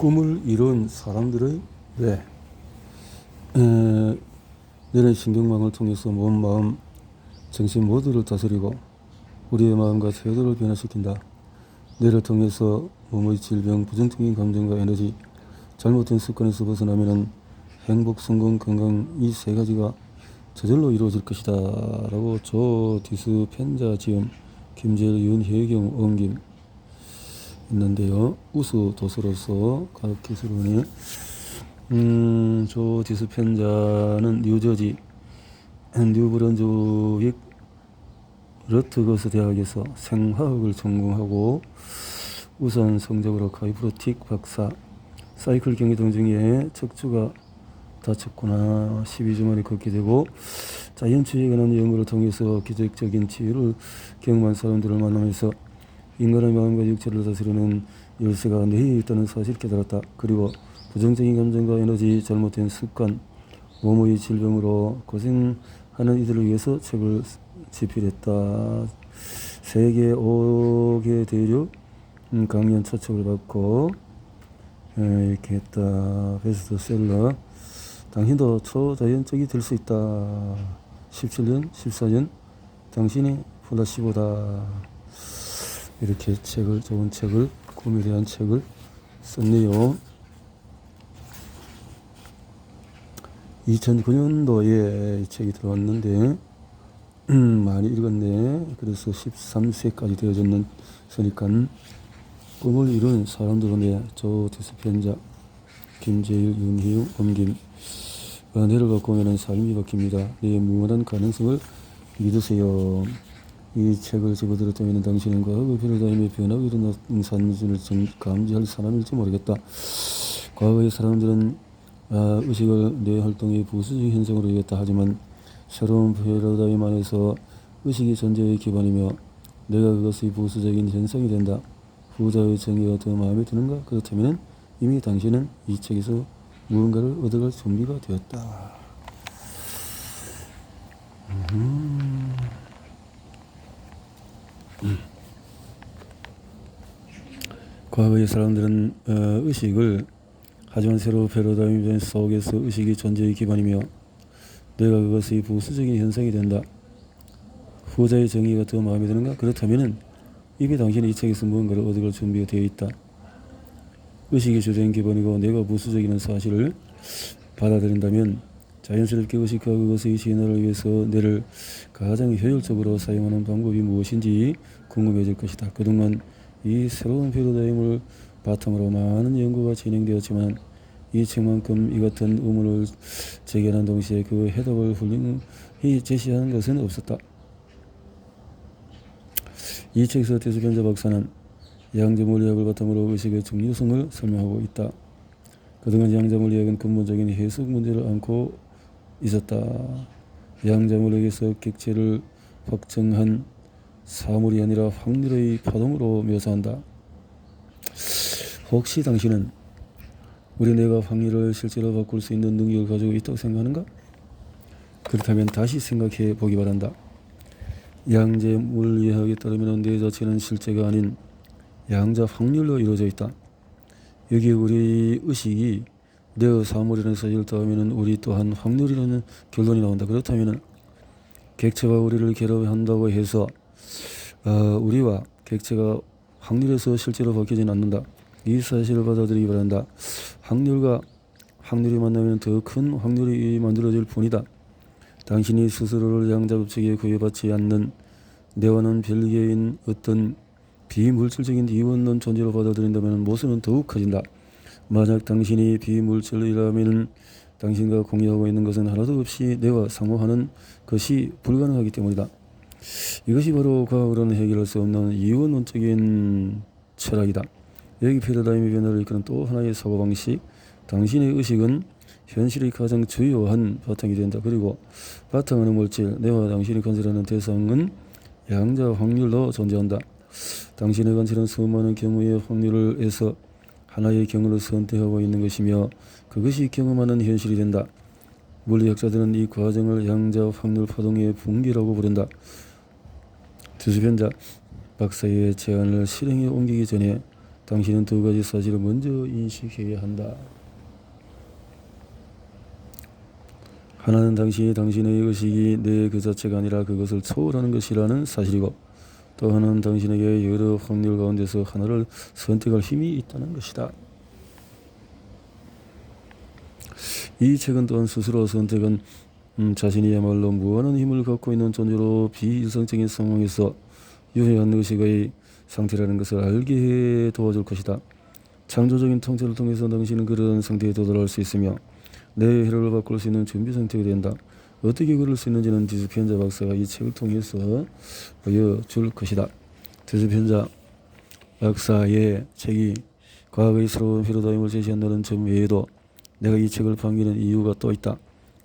꿈을 이룬 사람들의 왜 뇌는 신경망을 통해서 몸, 마음, 정신 모두를 다스리고 우리의 마음과 태도를 변화시킨다. 뇌를 통해서 몸의 질병, 부정적인 감정과 에너지, 잘못된 습관에서 벗어나면은 행복, 성공, 건강 이 세 가지가 저절로 이루어질 것이다 라고 조 디스펜자 지음, 김재일, 윤혜경, 엄김 있는데요. 우수 도서로서 과학기술원의 조 디스펜자는 뉴저지 뉴브런즈윅 러트거스 대학에서 생화학을 전공하고 우선 성적으로 카이프로틱 박사, 사이클 경기동 중에 척추가 다쳤구나 12주 만에 걷게 되고 자연치유에 관한 연구를 통해서 기적적인 치유를 경험한 사람들을 만나면서 인간의 마음과 육체를 다스리는 열쇠가 뇌에 있다는 사실을 깨달았다. 그리고 부정적인 감정과 에너지, 잘못된 습관, 몸의 질병으로 고생하는 이들을 위해서 책을 집필했다. 세계 5개 대륙 강연 초청을 받고 이렇게 했다. 베스트셀러. 당신도 초자연적이 될 수 있다. 17년, 14년 당신이 플라시보다. 이렇게 책을, 좋은 책을, 꿈에 대한 책을 썼네요. 2009년도에 이 책이 들어왔는데 많이 읽었네. 그래서 13세까지 되어졌으니까 꿈을 이룬 사람들은 조 디스펜자, 김재일, 윤희웅, 엄김. 뇌를 바꾸면 삶이 바뀝니다. 뇌의 무한한 가능성을 믿으세요. 이 책을 집어들었다면 당신은 과거의 패러다임의 변화가 일어난 사람을 감지할 사람일지 모르겠다. 과거의 사람들은 의식을 뇌 활동의 부수적 현상으로 여겼다. 하지만 새로운 패러다임 안에서 의식이 존재의 기반이며 내가 그것의 부수적인 현상이 된다. 후자의 정의가 더 마음에 드는가? 그렇다면 이미 당신은 이 책에서 무언가를 얻어갈 준비가 되었다. 과거의 사람들은 의식을 하지만 새로운 패러다임 속에서 의식이 존재의 기반이며 내가 그것의 부수적인 현상이 된다. 후자의 정의가 더 마음에 드는가? 그렇다면 이미 당신이 이 책에서 무언가를 얻어갈 준비가 되어 있다. 의식이 주된 기본이고 내가 부수적이라는 사실을 받아들인다면 자연스럽게 의식과 그것의 진화를 위해서 뇌를 가장 효율적으로 사용하는 방법이 무엇인지 궁금해질 것이다. 그동안 이 새로운 패러다임을 바탕으로 많은 연구가 진행되었지만 이 책만큼 이 같은 의문을 제기하는 동시에 그 해답을 훌륭히 제시하는 것은 없었다. 이 책에서 디스펜자 박사는 양자물리학을 바탕으로 의식의 중요성을 설명하고 있다. 그동안 양자물리학은 근본적인 해석 문제를 안고 있었다. 양자물리학에서 객체를 확정한 사물이 아니라 확률의 파동으로 묘사한다. 혹시 당신은 우리 뇌가 확률을 실제로 바꿀 수 있는 능력을 가지고 있다고 생각하는가? 그렇다면 다시 생각해 보기 바란다. 양자물리학에 따르면 뇌 자체는 실제가 아닌 양자 확률로 이루어져 있다. 여기 우리 의식이 뇌의 사물이라는 사실을 더하면 우리 또한 확률이라는 결론이 나온다. 그렇다면 객체가 우리를 괴롭한다고 해서 우리와 객체가 확률에서 실제로 바뀌지는 않는다. 이 사실을 받아들이기 바란다. 확률과 확률이 만나면 더 큰 확률이 만들어질 뿐이다. 당신이 스스로를 양자법칙에 구애받지 않는 뇌와는 별개인 어떤 비물질적인 이원론 존재로 받아들인다면 모순은 더욱 커진다. 만약 당신이 비물질이라면 당신과 공유하고 있는 것은 하나도 없이 뇌와 상호하는 것이 불가능하기 때문이다. 이것이 바로 과학으로는 해결할 수 없는 이원론적인 철학이다. 여기 패러다임의 변화를 이끄는 또 하나의 사고방식, 당신의 의식은 현실의 가장 주요한 바탕이 된다. 그리고 바탕하는 물질, 뇌와 당신이 관찰하는 대상은 양자 확률로 존재한다. 당신의 관찰은 수많은 경우의 확률에서 하나의 경우를 선택하고 있는 것이며 그것이 경험하는 현실이 된다. 물리학자들은 이 과정을 양자 확률 파동의 붕괴라고 부른다. 디스펜자 박사의 제안을 실행에 옮기기 전에 당신은 두 가지 사실을 먼저 인식해야 한다. 하나는 당신의 의식이 내 그 자체가 아니라 그것을 초월하는 것이라는 사실이고, 또 하나는 당신에게 여러 확률 가운데서 하나를 선택할 힘이 있다는 것이다. 이 책은 또한 스스로 선택한 자신이야말로 무한한 힘을 갖고 있는 존재로 비일상적인 상황에서 유해한 의식의 상태라는 것을 알게 해 도와줄 것이다. 창조적인 통찰을 통해서 당신은 그런 상태에 도달할 수 있으며 내 해를 바꿀 수 있는 준비 상태가 된다. 어떻게 그럴 수 있는지는 디스펜자 박사가 이 책을 통해서 보여줄 것이다. 디스펜자 박사의 책이 과거의 새로운 패러다임을 제시한다는 점 외에도 내가 이 책을 반기는 이유가 또 있다.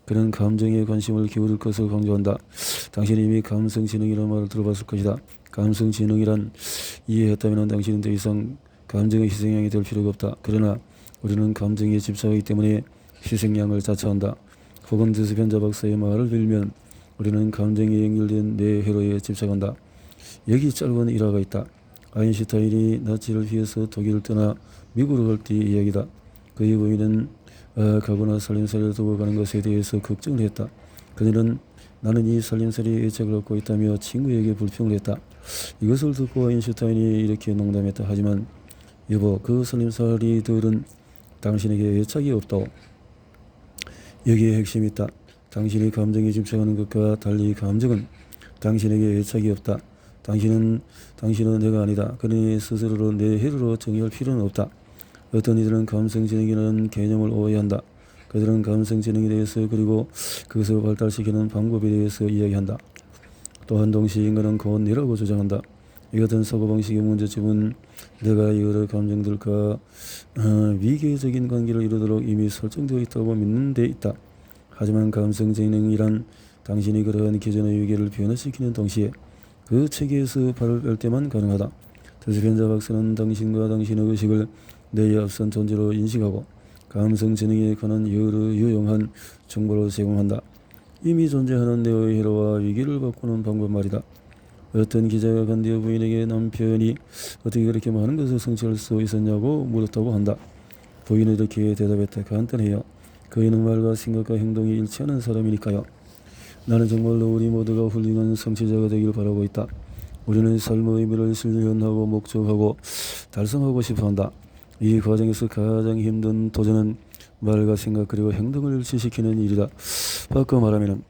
그는 감정에 관심을 기울일 것을 강조한다. 당신이 이미 감성지능이라는 말을 들어봤을 것이다. 감성지능이란 이해했다면 당신은 더 이상 감정의 희생양이 될 필요가 없다. 그러나 우리는 감정에 집착하기 때문에 희생양을 자처한다. 혹은 디스펜자 박사의 말을 빌면 우리는 감정에 연결된 내 회로에 집착한다. 여기 짧은 일화가 있다. 아인슈타인이 나치를 피해서 독일을 떠나 미국으로 갈 때의 이야기다. 그의 부인은 가거나 살림살이를 두고 가는 것에 대해서 걱정을 했다. 그녀는 나는 이 살림살이에 애착을 갖고 있다며 친구에게 불평을 했다. 이것을 듣고 아인슈타인이 이렇게 농담했다. 하지만 여보, 그 살림살이들은 당신에게 애착이 없다오. 여기에 핵심이 있다. 당신이 감정에 집착하는 것과 달리 감정은 당신에게 애착이 없다. 당신은 내가 아니다. 그러니 스스로를 내 해로 정의할 필요는 없다. 어떤 이들은 감성지능이라는 개념을 오해한다. 그들은 감성지능에 대해서 그리고 그것을 발달시키는 방법에 대해서 이야기한다. 또한 동시에 인간은 곧 내라고 주장한다. 이 같은 사고방식의 문제점은 내가 여러 감정들과 위계적인 관계를 이루도록 이미 설정되어 있다고 믿는 데 있다. 하지만 감성지능이란 당신이 그러한 기존의 위계를 변화시키는 동시에 그 체계에서 발을 뺄 때만 가능하다. 디스펜자 박사는 당신과 당신의 의식을 내에 앞선 존재로 인식하고 감성지능에 관한 여러 유용한 정보를 제공한다. 이미 존재하는 내의 해로와 위기를 바꾸는 방법 말이다. 어떤 기자가 간디어 부인에게 남편이 어떻게 그렇게 많은 것을 성취할 수 있었냐고 물었다고 한다. 부인은 이렇게 대답했다. 간단해요. 그이는 말과 생각과 행동이 일치하는 사람이니까요. 나는 정말로 우리 모두가 훌륭한 성취자가 되길 바라고 있다. 우리는 삶의 의미를 실현하고 목적하고 달성하고 싶어한다. 이 과정에서 가장 힘든 도전은 말과 생각 그리고 행동을 일치시키는 일이다. 바꿔 말하면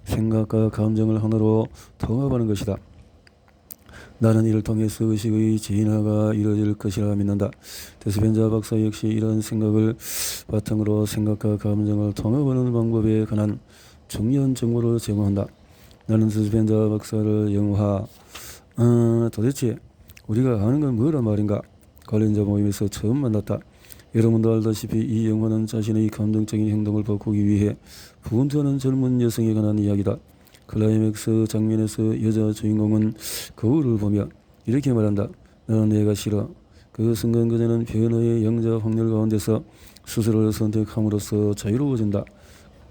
생각과 감정을 하나로 통합하는 것이다. 나는 이를 통해서 의식의 진화가 이루어질 것이라 믿는다. 디스펜자 박사 역시 이런 생각을 바탕으로 생각과 감정을 통합하는 방법에 관한 중요한 정보를 제공한다. 나는 디스펜자 박사를 영화 도대체 우리가 아는 건 뭐란 말인가? 관련자 모임에서 처음 만났다. 여러분도 알다시피 이 영화는 자신의 감정적인 행동을 바꾸기 위해 분투하는 젊은 여성에 관한 이야기다. 클라이맥스 장면에서 여자 주인공은 거울을 보며 이렇게 말한다. 나는 내가 싫어. 그 순간 그녀는 변화의 영자 확률 가운데서 스스로를 선택함으로써 자유로워진다.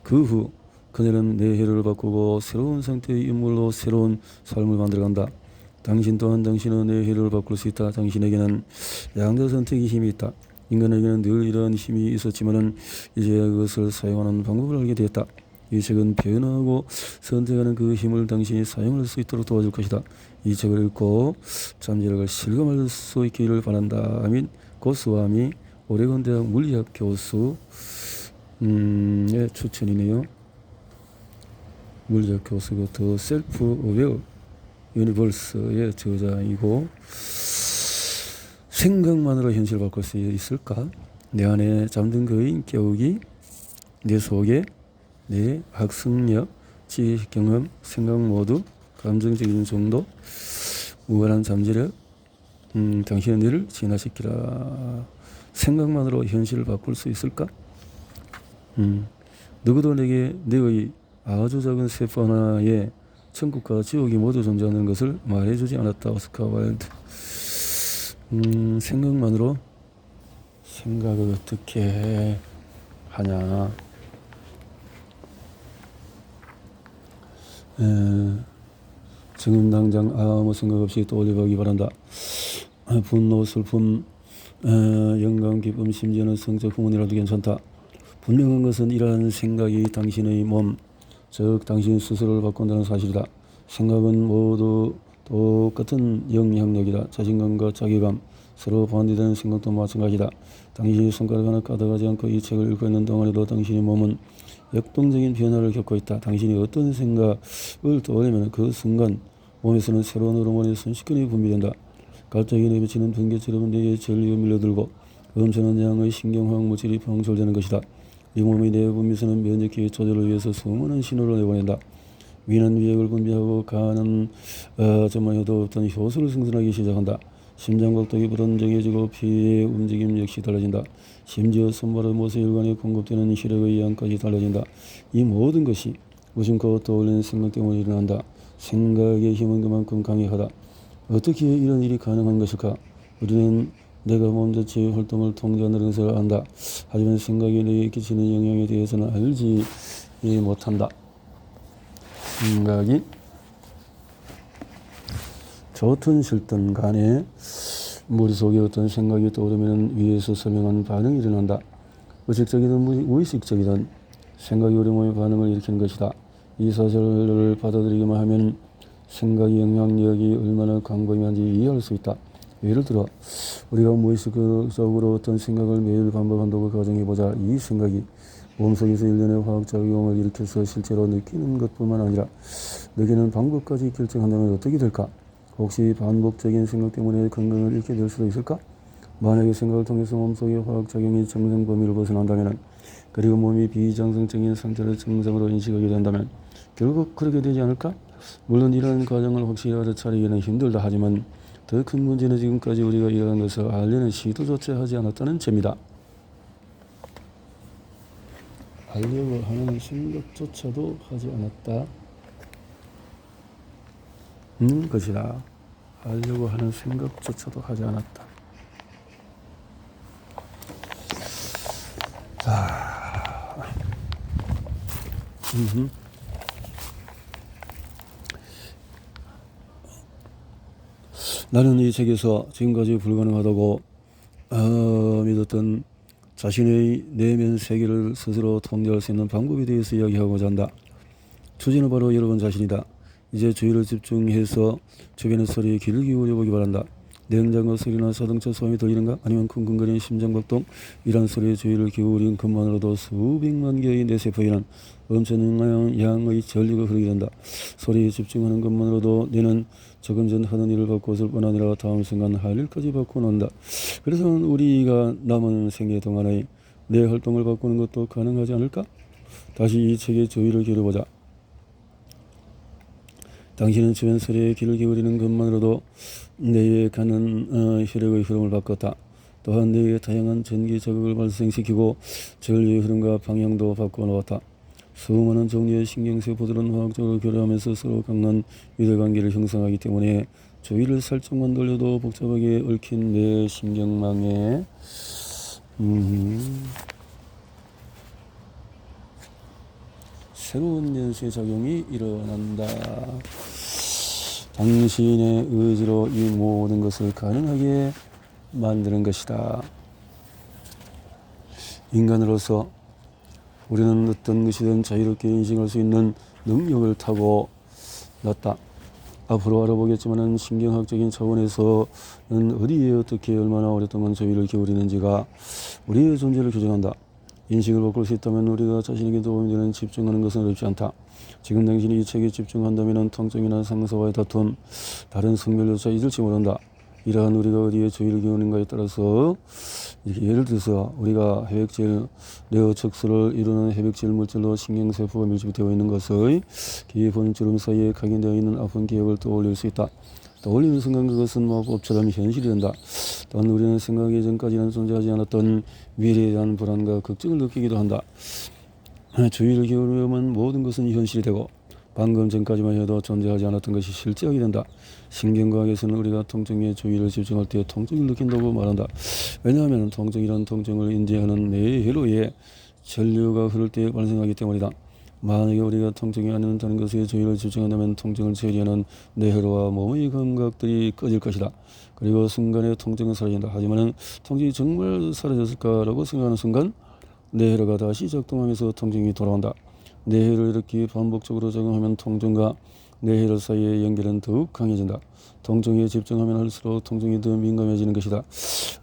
그 후 그녀는 내 해를 바꾸고 새로운 상태의 인물로 새로운 삶을 만들어간다. 당신 또한 당신은 내 해를 바꿀 수 있다. 당신에게는 양자 선택의 힘이 있다. 인간에게는 늘 이러한 힘이 있었지만은 이제야 그것을 사용하는 방법을 알게 되었다. 이 책은 변화하고 선택하는 그 힘을 당신이 사용할 수 있도록 도와줄 것이다. 이 책을 읽고 잠재력을 실감할 수 있기를 바란다. 아민. 고스와미 오레곤 대학 물리학 교수의 추천이네요. 물리학 교수고 더 셀프 어웨어 유니버스의 저자이고, 생각만으로 현실을 바꿀 수 있을까? 내 안에 잠든 거인 깨우기, 내 속에 내 학습력, 지식 경험, 생각 모두, 감정적인 정도, 무한한 잠재력, 당신의 뇌를 진화시키라. 생각만으로 현실을 바꿀 수 있을까? 누구도 내게 내의 아주 작은 세포 하나에 천국과 지옥이 모두 존재하는 것을 말해주지 않았다. 오스카 와일드. 생각만으로 생각을 어떻게 하냐. 지금 당장 아무 생각 없이 떠올려보기 바란다. 분노, 슬픔, 영광, 기쁨, 심지어는 성적 흥분이라도 괜찮다. 분명한 것은 이러한 생각이 당신의 몸, 즉 당신 스스로를 바꾼다는 사실이다. 생각은 모두 똑같은 영향력이다. 자신감과 자기감, 서로 반대되는 생각도 마찬가지다. 당신이 손가락 하나 까다가지 않고 이 책을 읽고 있는 동안에도 당신의 몸은 역동적인 변화를 겪고 있다. 당신이 어떤 생각을 떠올리면 그 순간 몸에서는 새로운 호르몬이 순식간에 분비된다. 갑자기 내비치는 번개처럼 내게 전류가 밀려들고 엄청난 양의 신경화학 물질이 방출되는 것이다. 이 몸의 내분비선은 면역기의 조절을 위해서 수많은 신호를 내보낸다. 위는 위액을 분비하고 간은 정말 효도 없던 효소를 생산하기 시작한다. 심장박동이 불안정해지고 피의 움직임 역시 달라진다. 심지어 손발의 모세혈관에 공급되는 혈액의 양까지 달라진다. 이 모든 것이 무심코 떠올리는 생각 때문에 일어난다. 생각의 힘은 그만큼 강력하다. 어떻게 이런 일이 가능한 것일까? 우리는 내가 몸 자체의 활동을 통제한다는 것을 안다. 하지만 생각이 내게 끼치는 영향에 대해서는 알지 못한다. 생각이 좋든 싫든 간에 머릿속에 어떤 생각이 떠오르면 위에서 설명한 반응이 일어난다. 의식적이든 무의식적이든 생각이 우리 몸의 반응을 일으키는 것이다. 이 사실을 받아들이기만 하면 생각의 영향력이 얼마나 광범위한지 이해할 수 있다. 예를 들어 우리가 무의식적으로 어떤 생각을 매일 반복한다고 가정해보자. 이 생각이 몸속에서 일련의 화학작용을 일으켜서 실제로 느끼는 것뿐만 아니라 느끼는 방법까지 결정한다면 어떻게 될까? 혹시 반복적인 생각 때문에 건강을 잃게 될 수도 있을까? 만약에 생각을 통해서 몸속의 화학작용이 정상 범위를 벗어난다면, 그리고 몸이 비정상적인 상태를 정상으로 인식하게 된다면 결국 그렇게 되지 않을까? 물론 이러한 과정을 혹시 알아차리기는 힘들다. 하지만 더 큰 문제는 지금까지 우리가 이러한 것을 알려는 시도조차 하지 않았다는 점이다. 알려고 하는 생각조차도 하지 않았다는 것이다. 알려고 하는 생각조차도 하지 않았다. 자, 나는 이 책에서 지금까지 불가능하다고 믿었던 자신의 내면 세계를 스스로 통제할 수 있는 방법에 대해서 이야기하고자 한다. 주제는 바로 여러분 자신이다. 이제 주의를 집중해서 주변의 소리에 귀를 기울여 보기 바란다. 냉장고 소리나 자동차 소음이 들리는가? 아니면 쿵쿵거리는 심장박동? 이런 소리에 주의를 기울인 것만으로도 수백만 개의 뇌세포에는 엄청난 양의 전류가 흐르게 된다. 소리에 집중하는 것만으로도 뇌는 조금 전 하던 일을 바꾸었을 뿐 아니라 다음 순간 할 일까지 바꿔놓는다. 그래서 우리가 남은 생애 동안의 내 활동을 바꾸는 것도 가능하지 않을까? 다시 이 책에 주의를 기울여보자. 당신은 주변 소리에 귀를 기울이는 것만으로도 뇌에 가는 혈액의 흐름을 바꿨다. 또한 뇌에 다양한 전기 자극을 발생시키고 전류의 흐름과 방향도 바꿔놓았다. 수많은 종류의 신경세포들은 화학적으로 교류하면서 서로 강한 유대관계를 형성하기 때문에 주위를 살짝만 돌려도 복잡하게 얽힌 뇌 신경망에 새로운 연쇄 작용이 일어난다. 당신의 의지로 이 모든 것을 가능하게 만드는 것이다. 인간으로서 우리는 어떤 것이든 자유롭게 인식할 수 있는 능력을 타고났다. 앞으로 알아보겠지만 신경학적인 차원에서는 어디에 어떻게 얼마나 오랫동안 주의를 기울이는지가 우리의 존재를 규정한다. 인식을 바꿀 수 있다면 우리가 자신에게 도움이 되는 집중하는 것은 어렵지 않다. 지금 당신이 이 책에 집중한다면 통증이나 상사와의 다툼, 다른 성별조차 잊을지 모른다. 이러한 우리가 어디에 주의를 기울이는가에 따라서 이렇게 예를 들어서 우리가 해백질, 뇌어척수를 이루는 해백질 물질로 신경세포가 밀집되어 있는 것의 기본주름 사이에 각인되어 있는 아픈 기억을 떠올릴 수 있다. 떠올리는 순간 그것은 마법처럼 현실이 된다. 또한 우리는 생각 이전까지는 존재하지 않았던 미래에 대한 불안과 걱정을 느끼기도 한다. 주의를 기울이면 모든 것은 현실이 되고 방금 전까지만 해도 존재하지 않았던 것이 실제하게 된다. 신경과학에서는 우리가 통증에 주의를 집중할 때 통증을 느낀다고 말한다. 왜냐하면 통증이란 통증을 인지하는 뇌의 회로에 전류가 흐를 때 발생하기 때문이다. 만약에 우리가 통증이 아니다는 것에 주의를 집중한다면 통증을 처리하는 뇌회로와 몸의 감각들이 꺼질 것이다. 그리고 순간에 통증은 사라진다. 하지만 통증이 정말 사라졌을까라고 생각하는 순간 뇌회로가 다시 작동하면서 통증이 돌아온다. 뇌회를 이렇게 반복적으로 적용하면 통증과 뇌회로 사이의 연결은 더욱 강해진다. 통증에 집중하면 할수록 통증이 더 민감해지는 것이다.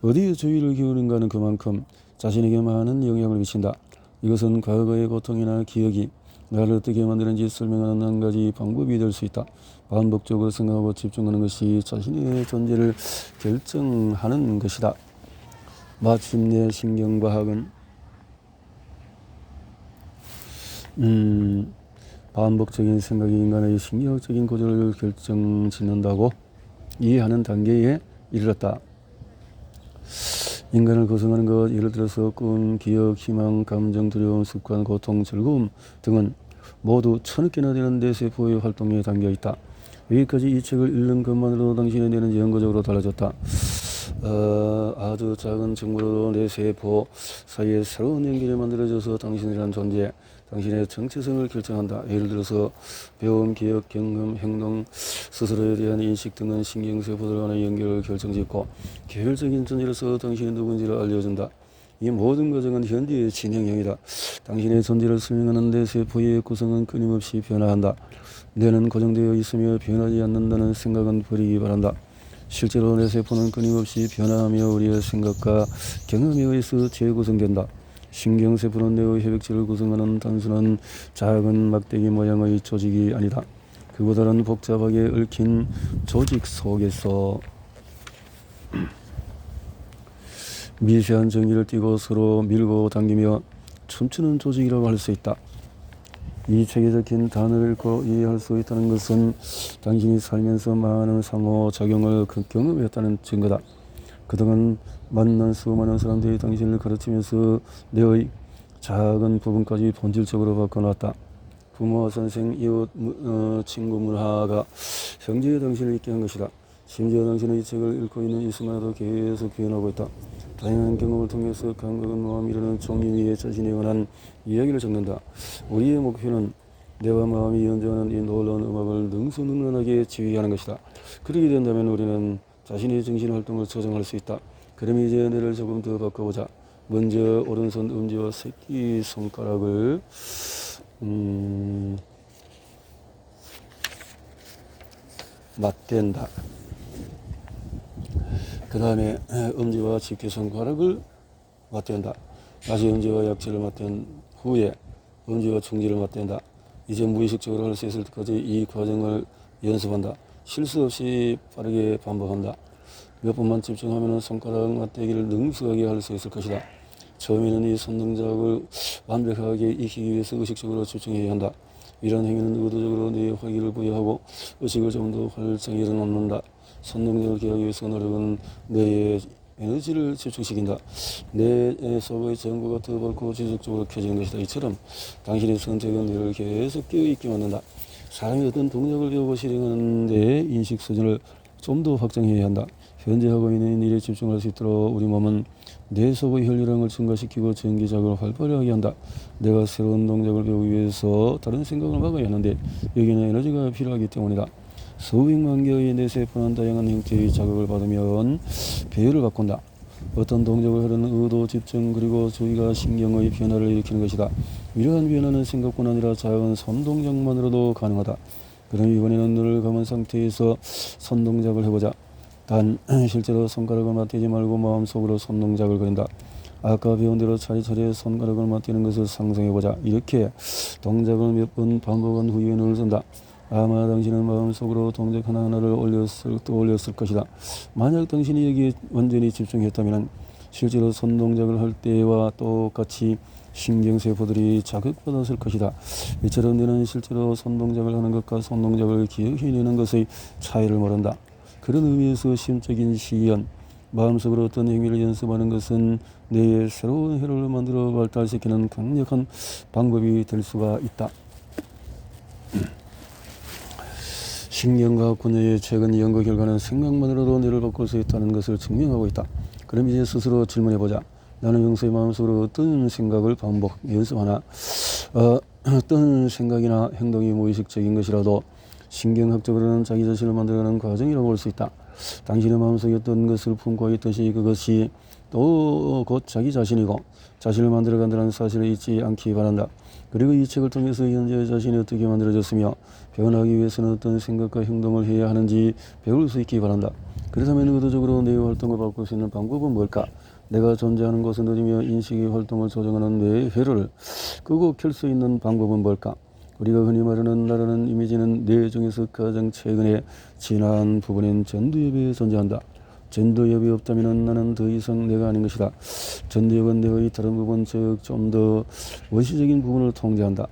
어디에 주의를 기울인가는 그만큼 자신에게 많은 영향을 미친다. 이것은 과거의 고통이나 기억이 나를 어떻게 만드는지 설명하는 한 가지 방법이 될 수 있다. 반복적으로 생각하고 집중하는 것이 자신의 존재를 결정하는 것이다. 마침내 신경과학은 반복적인 생각이 인간의 신경학적인 구조를 결정짓는다고 이해하는 단계에 이르렀다. 인간을 구성하는 것, 예를 들어서 꿈, 기억, 희망, 감정, 두려움, 습관, 고통, 즐거움 등은 모두 1000개나 되는 뇌세포의 활동에 담겨 있다. 여기까지 이 책을 읽는 것만으로도 당신의 뇌는 영구적으로 달라졌다. 아주 작은 정보로도 뇌세포 사이에 새로운 연결이 만들어져서 당신이라는 존재, 당신의 정체성을 결정한다. 예를 들어서 배움, 기억, 경험, 행동, 스스로에 대한 인식 등은 신경세포들 간의 연결을 결정짓고 계획적인 존재로서 당신이 누군지를 알려준다. 이 모든 과정은 현재의 진행형이다. 당신의 존재를 설명하는 뇌세포의 구성은 끊임없이 변화한다. 뇌는 고정되어 있으며 변하지 않는다는 생각은 버리기 바란다. 실제로 뇌세포는 끊임없이 변화하며 우리의 생각과 경험에 의해서 재구성된다. 신경세포는 뇌의 협액체를 구성하는 단순한 작은 막대기 모양의 조직이 아니다. 그보다는 복잡하게 얽힌 조직 속에서 미세한 전기를 띠고 서로 밀고 당기며 춤추는 조직이라고 할 수 있다. 이 책에 적힌 단어를 읽고 이해할 수 있다는 것은 당신이 살면서 많은 상호작용을 경험했다는 증거다. 그동안 만난 수많은 사람들이 당신을 가르치면서 뇌의 작은 부분까지 본질적으로 바꿔놨다. 부모와 선생, 이웃, 친구, 문화가 형제의 당신을 있게 한 것이다. 심지어 당신은 이 책을 읽고 있는 이 순간에도 계속 변하고 있다. 다양한 경험을 통해서 감각은 마음이 이르는 종이 위에 자신에 관한 이야기를 적는다. 우리의 목표는 뇌와 마음이 연주하는 이 놀라운 음악을 능수능란하게 지휘하는 것이다. 그렇게 된다면 우리는 자신의 정신활동을 조정할 수 있다. 그럼 이제 뇌를 조금 더 바꿔보자. 먼저 오른손 엄지와 새끼손가락을 맞댄다. 그 다음에 엄지와 집게손가락을 맞댄다. 다시 엄지와 약지를 맞댄 후에 엄지와 중지를 맞댄다. 이제 무의식적으로 할 수 있을 때까지 이 과정을 연습한다. 실수 없이 빠르게 반복한다. 몇 번만 집중하면 손가락 맞대기를 능숙하게 할 수 있을 것이다. 처음에는 이 손동작을 완벽하게 익히기 위해서 의식적으로 집중해야 한다. 이런 행위는 의도적으로 뇌에 활기를 부여하고 의식을 좀 더 활성히 일어놓는다. 손동작을 기하기 위해서 노력은 뇌의 에너지를 집중시킨다. 뇌 속의 전구가 더 밝고 지속적으로 켜지는 것이다. 이처럼 당신의 선택은 뇌를 계속 깨어있게 만든다. 사람이 어떤 동작을 배우고 실행하는 데의 인식 수준을 좀 더 확장해야 한다. 현재 하고 있는 일에 집중할 수 있도록 우리 몸은 뇌 속의 혈류량을 증가시키고 전기작용을 활발하게 한다. 내가 새로운 동작을 배우기 위해서 다른 생각을 막아야 하는데 여기는 에너지가 필요하기 때문이다. 수백만 개의 뇌세포는 다양한 형태의 자극을 받으면 배열을 바꾼다. 어떤 동작을 하려는 의도, 집중, 그리고 주의가 신경의 변화를 일으키는 것이다. 이러한 변화는 생각뿐 아니라 작은 손동작만으로도 가능하다. 그럼 이번에는 눈을 감은 상태에서 손동작을 해보자. 단 실제로 손가락을 맞대지 말고 마음속으로 손동작을 그린다. 아까 배운 대로 차례차례 손가락을 맞대는 것을 상상해보자. 이렇게 동작을 몇 번 반복한 후에 눈을 뜬다. 아마 당신은 마음속으로 동작 하나하나를 떠올렸을 것이다. 만약 당신이 여기에 완전히 집중했다면 실제로 손동작을 할 때와 똑같이 신경세포들이 자극받았을 것이다. 이처럼 너는 실제로 손동작을 하는 것과 손동작을 기억해내는 것의 차이를 모른다. 그런 의미에서 심적인 시연, 마음속으로 어떤 행위를 연습하는 것은 뇌의 새로운 회로를 만들어 발달시키는 강력한 방법이 될 수가 있다. 신경과학 분야의 최근 연구 결과는 생각만으로도 뇌를 바꿀 수 있다는 것을 증명하고 있다. 그럼 이제 스스로 질문해보자. 나는 평소에 마음속으로 어떤 생각을 반복 연습하나? 어떤 생각이나 행동이 무의식적인 것이라도 신경학적으로는 자기 자신을 만들어가는 과정이라고 볼 수 있다. 당신의 마음속에 어떤 것을 품고 있듯이 그것이 또 곧 자기 자신이고 자신을 만들어간다는 사실을 잊지 않기 바란다. 그리고 이 책을 통해서 현재 자신이 어떻게 만들어졌으며 변하기 위해서는 어떤 생각과 행동을 해야 하는지 배울 수 있기 바란다. 그렇다면 의도적으로 뇌의 활동을 바꿀 수 있는 방법은 뭘까? 내가 존재하는 곳을 누리며 인식의 활동을 조정하는 뇌의 회로를 끄고 켤 수 있는 방법은 뭘까? 우리가 흔히 말하는 나라는 이미지는 뇌 중에서 가장 최근에 진화한 부분인 전두엽에 존재한다. 전두엽이 없다면 나는 더 이상 내가 아닌 것이다. 전두엽은 뇌의 다른 부분, 즉 좀 더 원시적인 부분을 통제한다.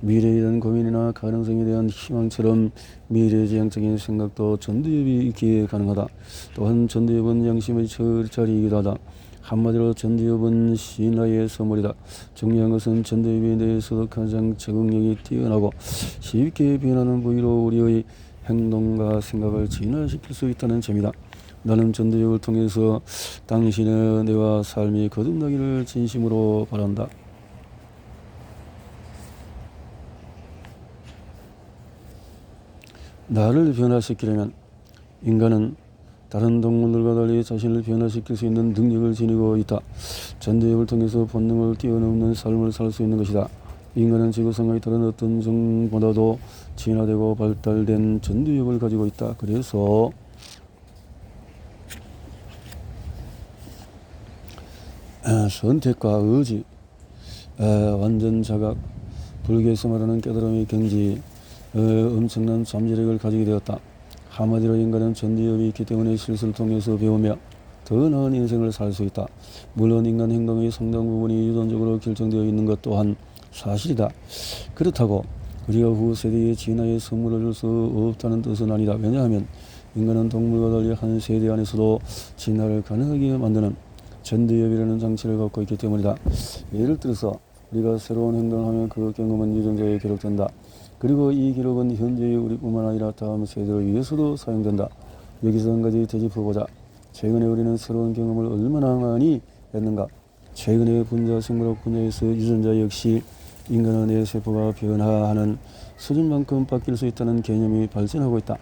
미래에 대한 고민이나 가능성에 대한 희망처럼 미래지향적인 생각도 전두엽이 있기에 가능하다. 또한 전두엽은 양심의 자리이기도 하다. 한마디로 전두엽은 신화의 선물이다. 중요한 것은 전두엽에 대해서도 가장 적응력이 뛰어나고 쉽게 변하는 부위로 우리의 행동과 생각을 진화시킬 수 있다는 점이다. 나는 전두엽을 통해서 당신의 뇌와 삶이 거듭나기를 진심으로 바란다. 나를 변화시키려면 인간은 다른 동물들과 달리 자신을 변화시킬 수 있는 능력을 지니고 있다. 전두엽을 통해서 본능을 뛰어넘는 삶을 살 수 있는 것이다. 인간은 지구상의 다른 어떤 종보다도 진화되고 발달된 전두엽을 가지고 있다. 그래서 선택과 의지, 완전 자각, 불교에서 말하는 깨달음의 경지, 엄청난 잠재력을 가지게 되었다. 한마디로 인간은 전두엽이 있기 때문에 실수를 통해서 배우며 더 나은 인생을 살 수 있다. 물론 인간 행동의 상당 부분이 유전적으로 결정되어 있는 것 또한 사실이다. 그렇다고 우리가 후 세대에 진화의 선물을 줄 수 없다는 뜻은 아니다. 왜냐하면 인간은 동물과 달리 한 세대 안에서도 진화를 가능하게 만드는 전두엽이라는 장치를 갖고 있기 때문이다. 예를 들어서 우리가 새로운 행동을 하면 그 경험은 유전자에 기록된다. 그리고 이 기록은 현재의 우리뿐만 아니라 다음 세대를 위해서도 사용된다. 여기서 한 가지 되짚어보자. 최근에 우리는 새로운 경험을 얼마나 많이 했는가? 최근에 분자 생물학 분야에서 유전자 역시 인간의 뇌세포가 변화하는 수준만큼 바뀔 수 있다는 개념이 발전하고 있다.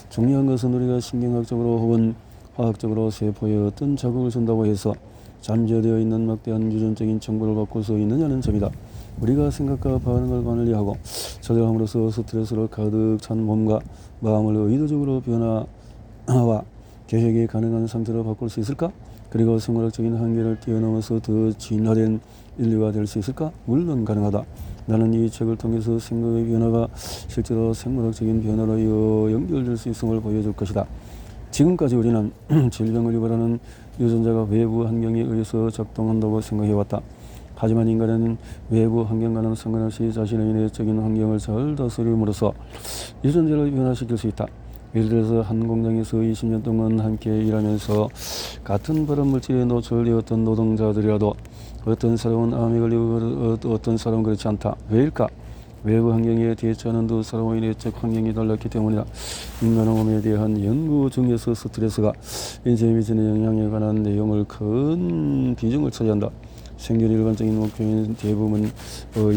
중요한 것은 우리가 신경학적으로 혹은 화학적으로 세포에 어떤 자극을 준다고 해서 잠재되어 있는 막대한 유전적인 정보를 바꿀 수 있느냐는 점이다. 우리가 생각과 반응을 관리하고 조절함으로써 스트레스로 가득 찬 몸과 마음을 의도적으로 변화와 계획이 가능한 상태로 바꿀 수 있을까? 그리고 생물학적인 한계를 뛰어넘어서 더 진화된 인류가 될 수 있을까? 물론 가능하다. 나는 이 책을 통해서 생각의 변화가 실제로 생물학적인 변화로 연결될 수 있음을 보여줄 것이다. 지금까지 우리는 질병을 유발하는 유전자가 외부 환경에 의해서 작동한다고 생각해왔다. 하지만 인간은 외부 환경과는 상관없이 자신의 내적인 환경을 잘 다스림으로써 유전자를 변화시킬 수 있다. 예를 들어서 한 공장에서 20년 동안 함께 일하면서 같은 발암물질에 노출되었던 노동자들이라도 어떤 사람은 암에 걸리고 어떤 사람은 그렇지 않다. 왜일까? 외부 환경에 대처하는 두 사람의 내적 환경이 달랐기 때문이다. 인간 몸에 대한 연구 중에서 스트레스가 인체에 미치는 영향에 관한 내용을 큰 비중을 차지한다. 생존의 일반적인 목표인 대부분의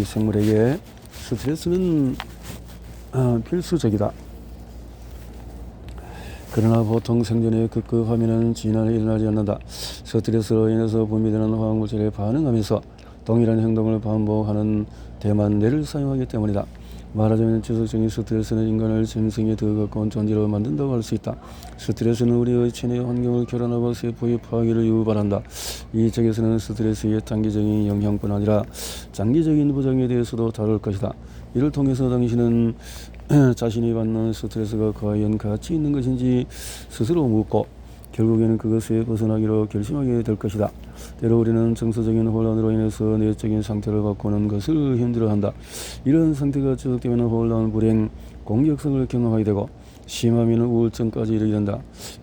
생물에게 스트레스는 필수적이다. 그러나 보통 생존에 급급하면 진화는 일어나지 않는다. 스트레스로 인해서 분비되는 화학물질에 반응하면서 동일한 행동을 반복하는 데만 뇌를 사용하기 때문이다. 말하자면 지속적인 스트레스는 인간을 짐승에 더 가까운 존재로 만든다고 할 수 있다. 스트레스는 우리의 체내 환경을 교란하고 세포의 파괴를 유발한다. 이 책에서는 스트레스의 단기적인 영향뿐 아니라 장기적인 부작용에 대해서도 다룰 것이다. 이를 통해서 당신은 자신이 받는 스트레스가 과연 가치 있는 것인지 스스로 묻고 결국에는 그것에 벗어나기로 결심하게 될 것이다. 때로 우리는 정서적인 혼란으로 인해서 내적인 상태를 바꾸는 것을 힘들어한다. 이런 상태가 지속되면 혼란, 불행, 공격성을 경험하게 되고 심하면 우울증까지 이르게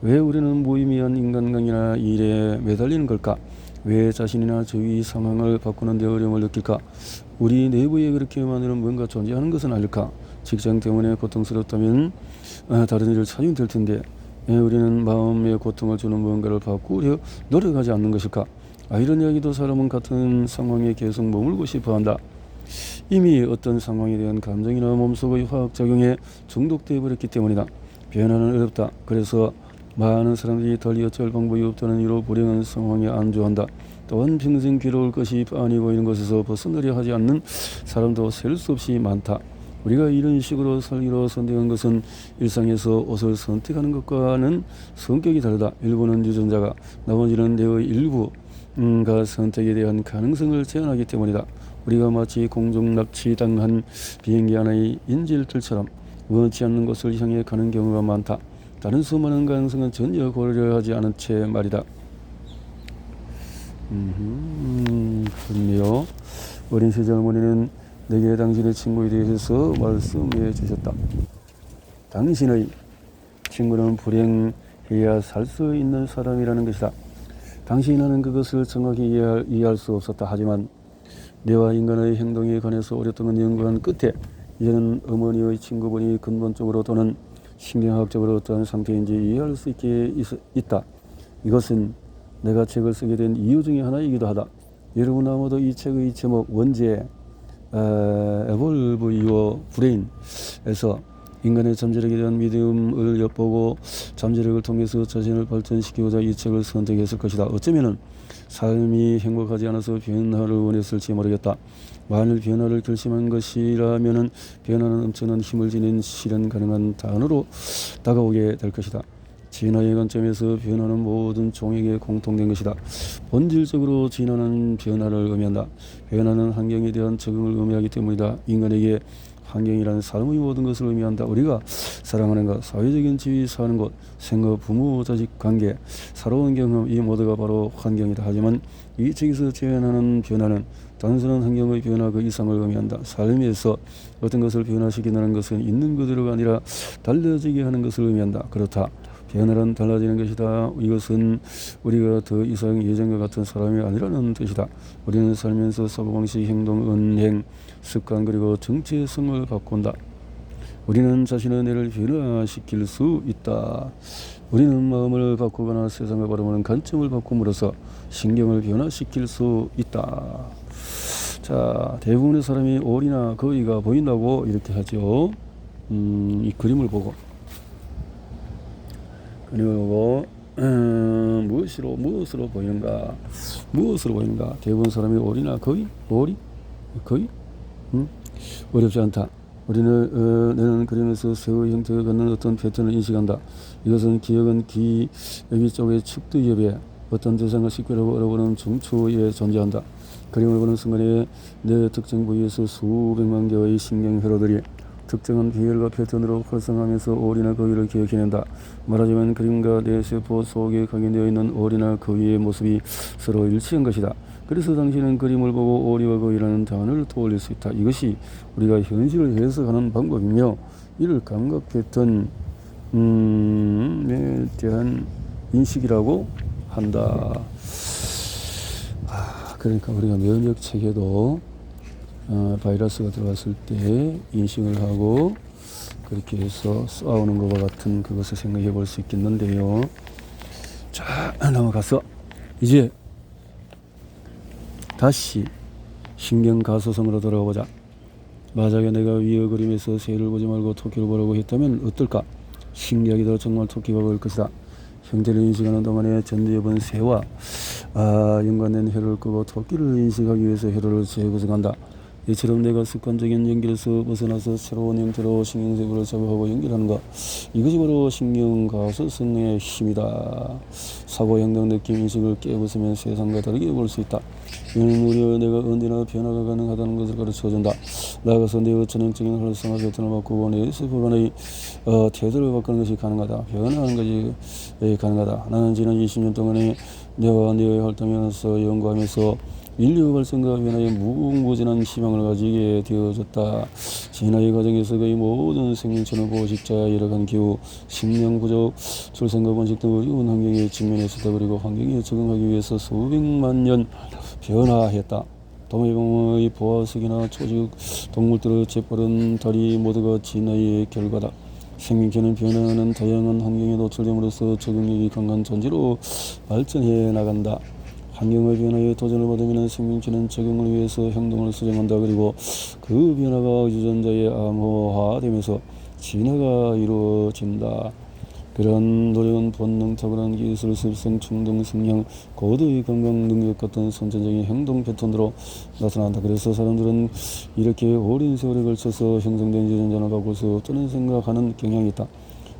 왜 우리는 무의미한 인간관계나 일에 매달리는 걸까? 왜 자신이나 주위 상황을 바꾸는 데 어려움을 느낄까? 우리 내부에 그렇게 만드는 뭔가 존재하는 것은 아닐까? 직장 때문에 고통스럽다면 다른 일을 찾으면 될 텐데 우리는 마음의 고통을 주는 무언가를 바꾸려 노력하지 않는 것일까? 이런 이야기도 사람은 같은 상황에 계속 머물고 싶어한다. 이미 어떤 상황에 대한 감정이나 몸속의 화학작용에 중독되어 버렸기 때문이다. 변화는 어렵다. 그래서 많은 사람들이 달리 어쩔 방법이 없다는 이유로 불행한 상황에 안주한다. 또한 평생 괴로울 것이 빤히 보이는 것에서 벗어나려 하지 않는 사람도 셀 수 없이 많다. 우리가 이런 식으로 살기로 선택한 것은 일상에서 옷을 선택하는 것과는 성격이 다르다. 일부는 유전자가, 나머지는 내의 일부가 선택에 대한 가능성을 제한하기 때문이다. 우리가 마치 공중 납치당한 비행기 안의 인질들처럼 원치 않는 곳을 향해 가는 경우가 많다. 다른 수많은 가능성은 전혀 고려하지 않은 채 말이다. 그렇네요. 어린 시절 어머니는 내게 당신의 친구에 대해서 말씀해 주셨다. 당신의 친구는 불행해야 살 수 있는 사람이라는 것이다. 당신은 그것을 정확히 이해할 수 없었다. 하지만 내와 인간의 행동에 관해서 오랫동안 연구한 끝에 이제는 어머니의 친구분이 근본적으로 또는 신경학적으로 어떤 상태인지 이해할 수 있다. 이것은 내가 책을 쓰게 된 이유 중에 하나이기도 하다. 여러분 아마도 이 책의 제목 원제 Evolve Your Brain에서 인간의 잠재력에 대한 믿음을 엿보고 잠재력을 통해서 자신을 발전시키고자 이 책을 선택했을 것이다. 어쩌면은 삶이 행복하지 않아서 변화를 원했을지 모르겠다. 만일 변화를 결심한 것이라면은 변화는 엄청난 힘을 지닌 실현 가능한 단어로 다가오게 될 것이다. 진화의 관점에서 변화는 모든 종에게 공통된 것이다. 본질적으로 진화는 변화를 의미한다. 변화는 환경에 대한 적응을 의미하기 때문이다. 인간에게 환경이란 삶의 모든 것을 의미한다. 우리가 사랑하는 것, 사회적인 지위, 사는 곳, 생업, 부모, 자식 관계, 살아온 경험, 이 모두가 바로 환경이다. 하지만 이 책에서 제안하는 변화는 단순한 환경의 변화 그 이상을 의미한다. 삶에서 어떤 것을 변화시키는 것은 있는 그대로가 아니라 달라지게 하는 것을 의미한다. 그렇다. 변화는 달라지는 것이다. 이것은 우리가 더 이상 예전과 같은 사람이 아니라는 뜻이다. 우리는 살면서 사고방식, 행동, 언행, 습관 그리고 정체성을 바꾼다. 우리는 자신의 뇌를 변화시킬 수 있다. 우리는 마음을 바꾸거나 세상을 바라보는 관점을 바꿈으로써 신경을 변화시킬 수 있다. 자, 대부분의 사람이 올이나 거의가 보인다고 이렇게 하죠. 이 그림을 보고 무엇으로 보이는가? 대부분 사람이 올이나 거의? 어렵지 않다. 우리는 그림에서 새의 형태가 갖는 어떤 패턴을 인식한다. 이것은 기억은 여기 쪽의 측두엽에 어떤 대상을 식별하고 알아보는 중추에 존재한다. 그림을 보는 순간에 내 특정 부위에서 수백만 개의 신경회로들이 특정한 비율과 패턴으로 활성하면서 올이나 거위를 기억해낸다. 말하자면 그림과 내 세포 속에 각인되어 있는 올이나 거위의 모습이 서로 일치한 것이다. 그래서 당신은 그림을 보고 올이와 거위라는 단어를 떠올릴 수 있다. 이것이 우리가 현실을 해석하는 방법이며 이를 감각 패턴에 대한 인식이라고 한다. 그러니까 우리가 면역 체계도 바이러스가 들어왔을 때 인식을 하고 그렇게 해서 싸우는 것과 같은 그것을 생각해 볼 수 있겠는데요. 자, 넘어가서 이제 다시 신경가소성으로 돌아가보자. 만약에 내가 위의 그림에서 새를 보지 말고 토끼를 보라고 했다면 어떨까? 신기하게도 정말 토끼가 보일 것이다. 형태를 인식하는 동안에 전두엽은 새와 연관된 회로를 끄고 토끼를 인식하기 위해서 회로를 재구성한다. 이처럼 내가 습관적인 연결에서 벗어나서 새로운 형태로 신경세포를 작업하고 연결하는 것, 이것이 바로 신경가소성의 힘이다. 사고, 행동, 느낌, 인식을 깨부수면 세상과 다르게 볼 수 있다. 이는 우리와 내가 언제나 변화가 가능하다는 것을 가르쳐준다. 나아가서 내의 전형적인 활성화 패턴을 바꾸고 내 세포 간의 태도를 바꾸는 것이 가능하다. 변화하는 것이 가능하다. 나는 지난 20년 동안에 내와 내의 활동하면서 연구하면서 인류 발전과 변화에 무궁무진한 희망을 가지게 되어졌다. 진화의 과정에서 거의 모든 생명체는 포식자, 열악한 기후, 식량 부족, 출생과 번식 등 어려운 환경에 직면했었다. 그리고 환경에 적응하기 위해서 수백만 년 변화했다. 동해공의 보아색이나 초식 동물들의 재빠른 다리 모두가 진화의 결과다. 생명체는 변화하는 다양한 환경에 노출됨으로써 적응력이 강한 존재로 발전해 나간다. 환경의 변화에 도전을 받으면 생명체는 적응을 위해서 행동을 수정한다. 그리고 그 변화가 유전자에 암호화되면서 진화가 이루어진다. 그런 노력은 본능, 탁월한 기술, 습성, 충동, 성향, 고도의 건강 능력 같은 선천적인 행동 패턴으로 나타난다. 그래서 사람들은 이렇게 오랜 세월에 걸쳐서 형성된 유전자는 바꿀 수 없다는 생각하는 경향이 있다.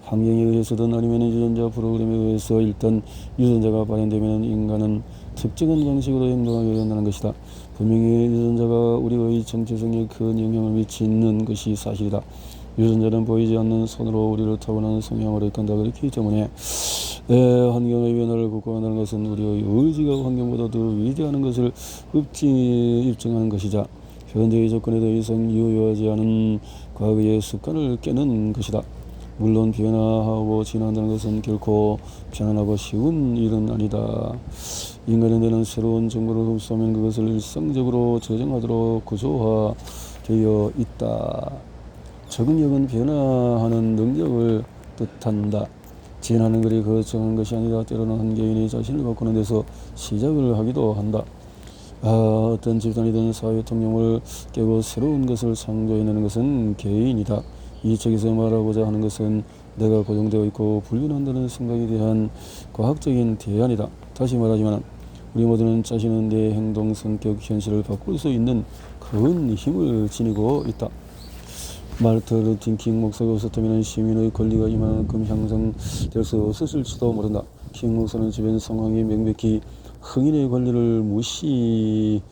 환경에 의해서든 아니면 유전자 프로그램에 의해서 일단 유전자가 발현되면 인간은 특정한 방식으로 행동하게 된다는 것이다. 분명히 유전자가 우리의 정체성에 큰 영향을 미치는 것이 사실이다. 유전자는 보이지 않는 손으로 우리를 타고난 성향으로 이끈다. 그렇기 때문에 환경의 변화를 극복한다는 것은 우리의 의지가 환경보다 더 위대한 것을 입증하는 것이자 현재의 조건에 더 이상 유효하지 않은 과거의 습관을 깨는 것이다. 물론 변화하고 진화한다는 것은 결코 편안하고 쉬운 일은 아니다. 인간의 뇌는 새로운 정보를 흡수하면 그것을 일상적으로 저장하도록 구조화되어 있다. 적응력은 변화하는 능력을 뜻한다. 진화는 그리 거창한 것이 아니라 때로는 한 개인이 자신을 바꾸는 데서 시작을 하기도 한다. 어떤 집단이든 사회 통념을 깨고 새로운 것을 창조해내는 것은 개인이다. 이 책에서 말하고자 하는 것은 내가 고정되어 있고 불변한다는 생각에 대한 과학적인 대안이다. 다시 말하지만 우리 모두는 자신은 내 행동, 성격, 현실을 바꿀 수 있는 큰 힘을 지니고 있다. 마르틴 루터 킹 목사가 없었다면 시민의 권리가 이만큼 향상될 수 없었을지도 모른다. 킹 목사는 주변 상황이 명백히 흑인의 권리를 무시하고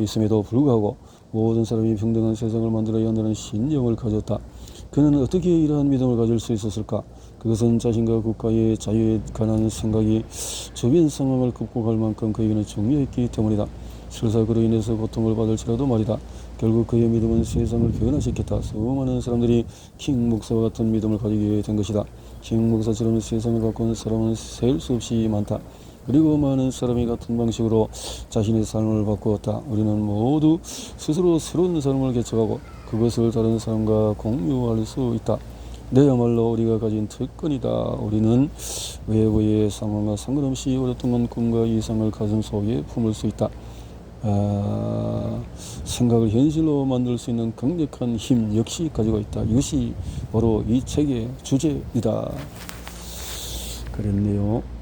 있음에도 불구하고 모든 사람이 평등한 세상을 만들어야 한다는 신념을 가졌다. 그는 어떻게 이러한 믿음을 가질 수 있었을까? 그것은 자신과 국가의 자유에 관한 생각이 주변 상황을 극복할 만큼 그에게는 중요했기 때문이다. 설사 그로 인해서 고통을 받을지라도 말이다. 결국 그의 믿음은 세상을 변화시켰다. 수많은 사람들이 킹 목사와 같은 믿음을 가지게 된 것이다. 킹 목사처럼 세상을 바꾼 사람은 셀 수 없이 많다. 그리고 많은 사람이 같은 방식으로 자신의 삶을 바꾸었다. 우리는 모두 스스로 새로운 삶을 개척하고 그것을 다른 사람과 공유할 수 있다. 내야말로 우리가 가진 특권이다. 우리는 외부의 상황과 상관없이 오랫동안 꿈과 이상을 가슴속에 품을 수 있다. 생각을 현실로 만들 수 있는 강력한 힘 역시 가지고 있다. 이것이 바로 이 책의 주제이다. 그랬네요.